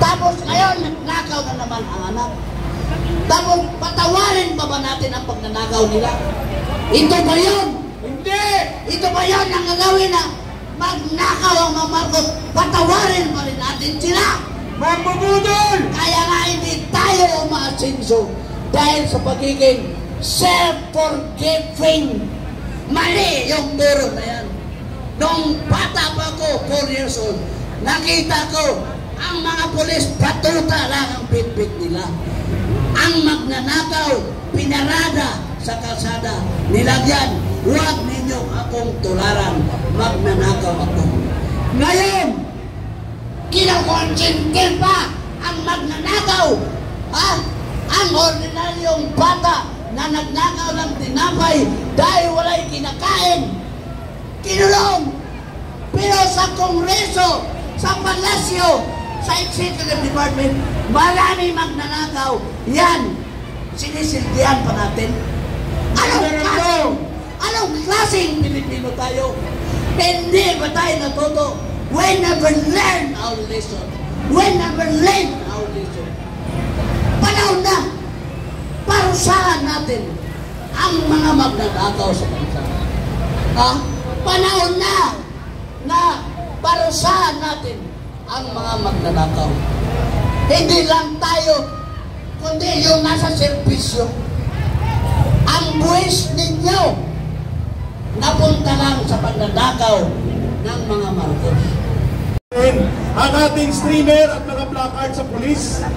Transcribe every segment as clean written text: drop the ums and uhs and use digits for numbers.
Tapos ngayon, nagnakaw na naman ang anak. Tapos patawarin pa ba natin ang pagnanakaw nila? Ito ba yun? Hindi! Ito ba yun ang gagawin na magnakaw ang mga Marcos? Patawarin pa rin natin sila! Mambubudol! Kaya nga hindi tayo umaasinso dahil sa pagiging self-forgiving. Mali yung turo na yan. Nung bata pa ko, 4 years old, nakita ko ang mga pulis patuta lang ang bitbit nila. Ang magnanakaw, pinarada sa kalsada, nilagyan, huwag ninyo akong tularan, magnanakaw ako. Ngayon, kinakonsentil pa ang magnanakaw. Ha? Ang ordinaryong bata na nagnakaw ng tinapay dahil wala'y kinakain, kinulong. Pero sa Kongreso, sa Palasyo, sa Executive Department, marami magnanakaw. Yan, sinisilbihan pa natin. Anong klaseng Pilipino tayo? Hindi ba tayo natuto? We never learn our lesson. We never learn our lesson. Panahon na, parusahan natin ang mga magnanakaw sa bansa. Ha? Panahon na parusahan natin ang mga magnanakaw. Hindi lang tayo, kundi yung nasa servisyo. Ang buwis ninyo napunta lang sa pagnanakaw ng mga Marcos. Ang ating streamer at mga placard sa pulis.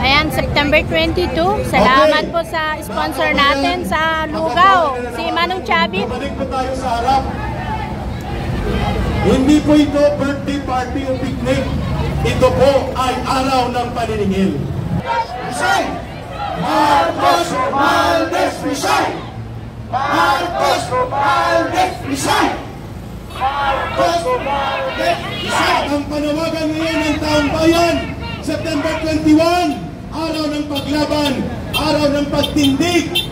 Ayan, September 22. Salamat po sa sponsor natin sa Lugaw, si Manong Chabit. Balik po tayo sa harap. Hindi po ito birthday party o picnic. Ito po ay araw ng paniningil. Resign! Marcos Romualdez resign! Marcos Romualdez resign! Marcos Romualdez resign! Ang panawagan ngayon ng taong bayan, September 21, araw ng paglaban, araw ng pagtindig.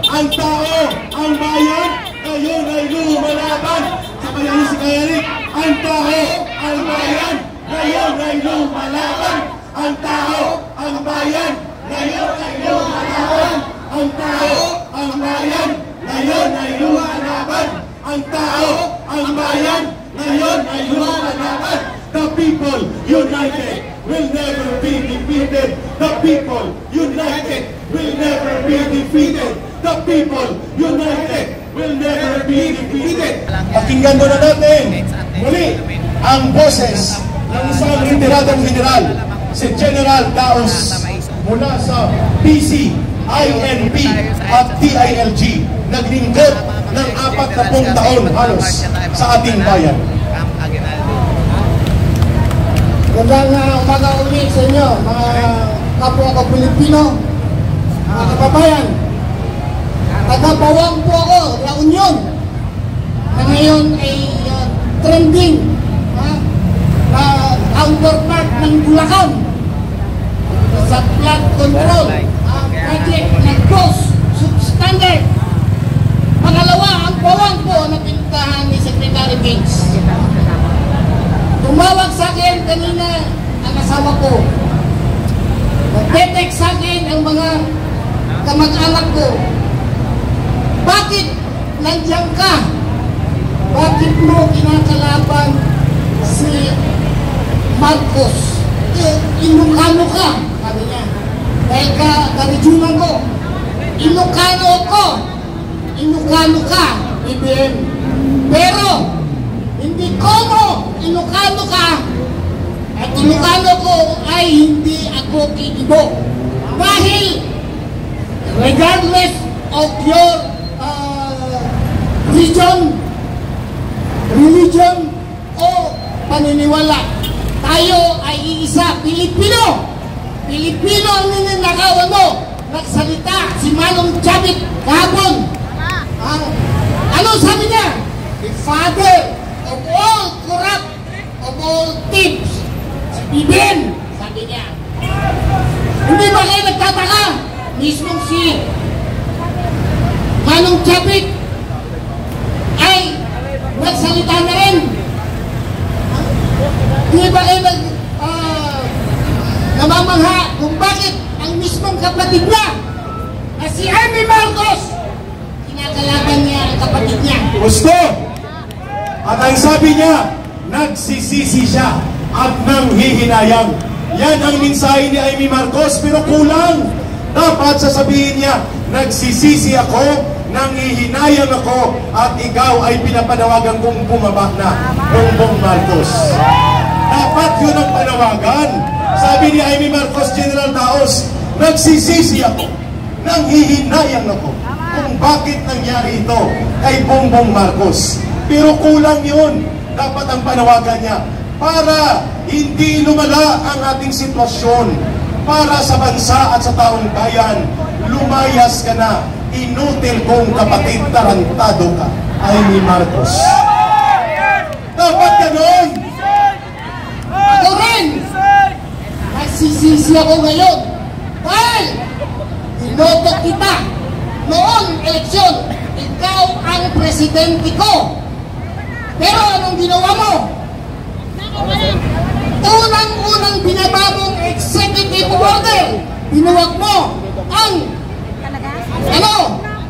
Ang tao, ang bayan, ngayon ay lumalaban. Sabayan niyo si Kayarik. Ang tao, ang bayan, ngayon ay lumalaban. Ang tao, ang bayan, ngayon ay lumalaban. Ang tao, ang bayan, ngayon ay lumalaban. Ang tao, ang bayan, ngayon ay lumalaban. The people united will never be defeated. The people united will never be defeated. The people united will never be defeated. Pakinggan mo na natin muli ang boses ng isang retiradong general, si General Daos mula sa PC, INP at DILG. Naglingkod ng 40 taon halos sa ating bayan. Magandang umaga ulit sa inyo, mga kapwa ko Pilipino, mga kababayan. Taga-Bawang po ako, La Union, na ngayon ay trending na counterpart ng Bulacan sa flood control project ng GOS substandard. Pangalawa, ang Bawang po na pinuntahan ni Secretary Gates. Tumawag sa akin kanina ang asawa ko. Nag-text sa akin ang mga kamag-anak ko. Bakit nandiyan ka? Bakit mo kinakalaban si Marcos? Ilocano ka, sabi niya. Dahil ka, karijunan ko. Ilocano ko. Ilocano ka, BBM. Pero, hindi como Ilocano ka. At Ilocano ko ay hindi ako kikibo. Dahil, regardless of your religion o paniniwala, tayo ay iisa, Pilipino. Pilipino ang ninanakawan mo. Nagsalita si Manong Chabit kahapon. Ano sabi niya? The father of all corrupt, of all thieves. Si BBM, sabi niya. Hindi ba kayo nagtataka? Mismo si Manong Chabit ay nagsalita na rin. Hindi ba kayo kapatid niya na si Amy Marcos. Kinakalaban niya ang kapatid niya. Gusto! At ang sabi niya, nagsisisi siya at nanghihinayang. Yan ang mensahe ni Amy Marcos, pero kulang. Dapat sasabihin niya, nagsisisi ako, nanghihinayang ako, at ikaw ay pinapanawagan kong bumaba na, Bongbong Marcos. Dapat yun ang panawagan. Sabi ni Amy Marcos, General Taos, nagsisisi ako, nanghihinayang ako kung bakit nangyari ito kay Bongbong Marcos. Pero kulang yun. Dapat ang panawagan niya para hindi lumala ang ating sitwasyon, para sa bansa at sa taong bayan. Lumayas ka na, inutil kong kapatid, tarantado ka, Amy Marcos. Dapat ganon. Ako rin, nagsisisi ako ngayon dahil binoto kita noong eleksyon. Ikaw ang presidente ko. Pero anong ginawa mo? Unang-unang binaba mong executive order, binuwag mo ang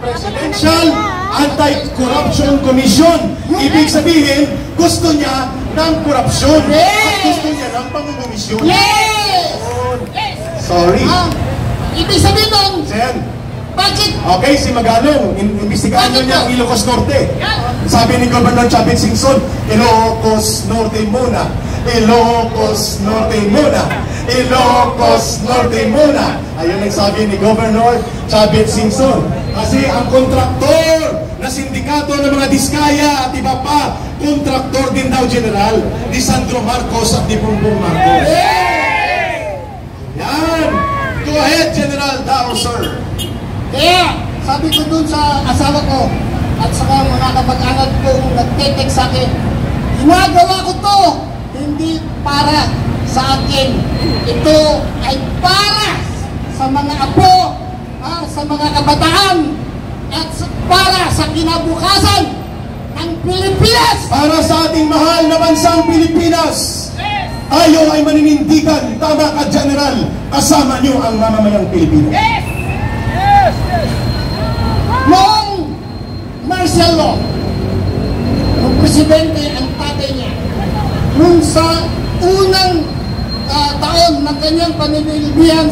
Presidential Anti-Corruption Commission. Ibig sabihin, gusto niya ng korupsyon. At gusto niya ng pangungumisyon. Yes! Sorry. Ibig sabihin nun, Sen. bakit? Okay, si Magalong, imbestigahan Bakit niya ang to? Ilocos Norte. Sabi ni Governor Chavit Singson, Ilocos Norte muna. Ilocos Norte muna. Ilocos Norte muna. Ayun ang sabi ni Governor Chavit Singson. Kasi ang kontraktor na sindikato ng mga Diskaya at iba pa, kontraktor din daw, General, ni Sandro Marcos at ni Bongbong Marcos. Yan. Go ahead, General Dao, sir. Kaya, sabi ko dun sa asawa ko at saka mga kapag-anak kong nagtetext sa akin, ginagawa ko to hindi para sa akin. Ito ay para sa mga apo, sa mga kabataan, at para sa kinabukasan ng Pilipinas. Para sa ating mahal na bansang Pilipinas, tayo ay maninindigan. Tama ka, General. Kasama niyo ang mamamayang Pilipinas. Noong martial law, nung presidente ang tatay niya, nung sa unang taon ng kanyang pananilibihan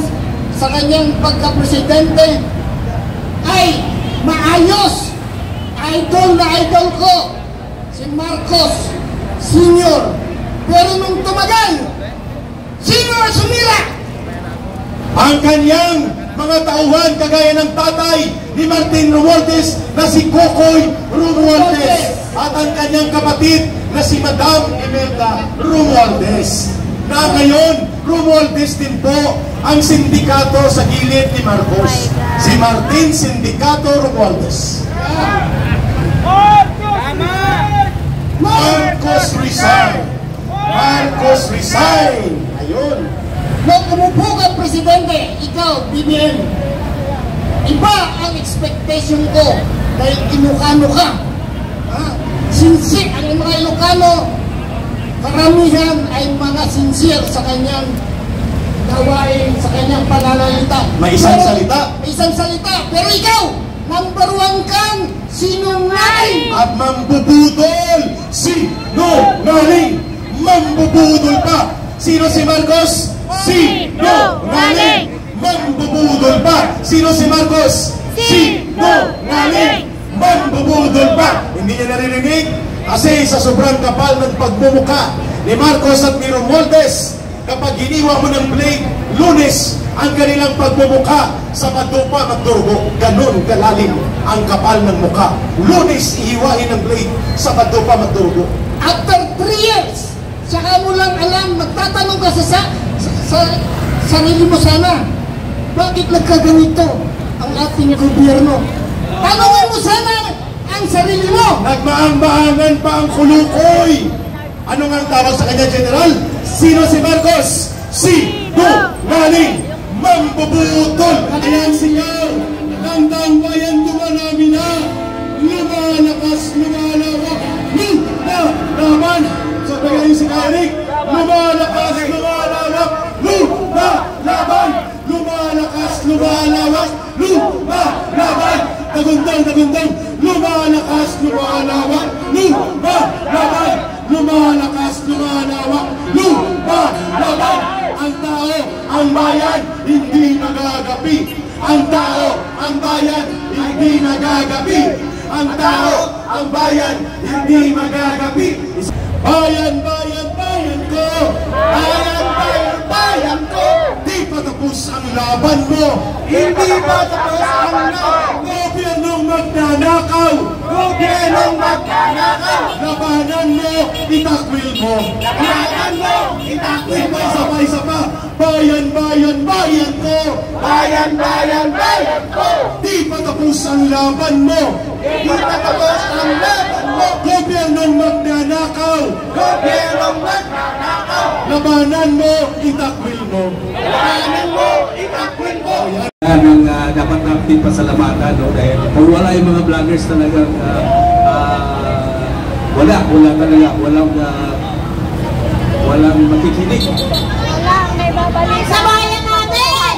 sa kanyang pagka-presidente, ay maayos. Idol na idol ko, si Marcos Sr. Pero nung tumagal, sino ang sumira? Ang kanyang mga tauhan kagaya ng tatay ni Martin Romualdez na si Kokoy Romualdez at ang kanyang kapatid na si Madam Imelda Romualdez, na ngayon Romualdez din po ang sindikato sa gilid ni Marcos. Si Martin Sindikato Romualdez. Marcos resign. Marcos resign. Ayun. Nung umupo ka, Presidente, ikaw, BBM, iba ang expectation ko dahil Ilocano ka. Sincere, ang mga Ilocano, karamihan ay mga sincere sa kanyang gawain, sa kanyang pananalita. May isang salita. May isang salita. Pero ikaw, number one kang sinungaling. At mambubudol. Sinungaling. Mambubudol pa. Sino si Marcos? Sinungaling. Mambubudol pa. Sino si Marcos? Sinungaling. Mambubudol pa. Hindi niya naririnig kasi sa sobrang kapal ng pagmumuka ni Marcos at ni Romualdez, kapag giniwa mo ng blade, Lunes ang kanilang pagmumuka, Sabado pa magdurugo. Ganon kalalim ang kapal ng muka. Lunes ihiwain ng blade, Sabado pa magdurugo. After 3 years, saka mo lang alam, magtatanong ka sa sarili mo sana, bakit nagkaganito ang ating gobyerno? Tanongin mo sana ang sarili mo. Nagmaang-maangan pa ang kulukoy. Ano nga ang tawag sa kanya, General? Sino si Marcos? Sinungaling. Mambubutol. Ayan sigaw ng taong bayan, dumarami na. Lumalakas, lumalawak. Lumalaman. So, bigay si Eric. Lumalakas, lumalawak. Lumalaman. Lumalakas, lumalawak. Nagundang, lumalakas, lumalawak, lumalaban, lumalakas, lumalawak, lumalaban. Ang tao, ang bayan, hindi magagapi. Ang tao, ang bayan, hindi magagapi. Ang tao, ang bayan, hindi magagapi. Bayan, bayan, bayan ko! Bayan, bayan, bayan ko! Di pa tapos ang laban mo! Hindi pa tapos ang laban mo! Gobyernong magnanakaw! Gobyernong magnanakaw! Labanan mo, itakwil mo! Labanan mo, itakwil mo! Isa pa! Bayan, bayan, bayan ko! Bayan, bayan, bayan ko! Di pa tapos ang laban mo! Di pa tapos ang laban mo! Gobyernong magnanakaw! Gobyernong magnanakaw! Labanan mo, itakwil mo! Labanan mo, itakwil mo! Yan ang dapat natin pasalamatan, no? Dahil kung wala yung mga vloggers talagang wala talaga, walang makikinig. Walang may babalik sa bayan natin!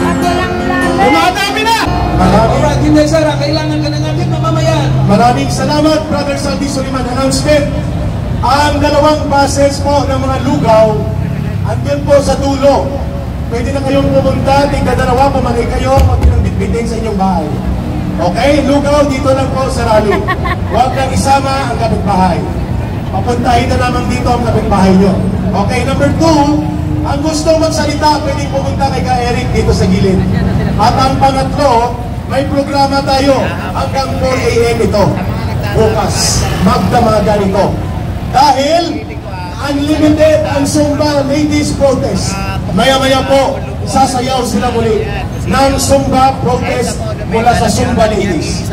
At walang vlogger. Dumadami na! Alright, hindi Sara, kailangan ka ng ating mamamayan. Maraming salamat, Brother Saldi Soliman. Announcement, ang dalawang buses po ng mga lugaw, andyan po sa dulo. Pwede na kayong pumunta, tingka dalawa, pumagay kayo, pag pinangbitbitin sa inyong bahay. Okay, lugaw, dito lang po sa rally. Huwag kang isama ang kapitbahay. Papuntahin na naman dito ang kapitbahay nyo. Okay, number 2, ang gustong magsalita, pwede pumunta kay Ka Eric dito sa gilid. At ang pangatlo, may programa tayo hanggang 4 AM ito. Bukas, magdamagan ito. Dahil unlimited ang Zumba Ladies Protest. Maya-maya po, sasayaw sila muli ng Zumba Protest mula sa Zumba Ladies.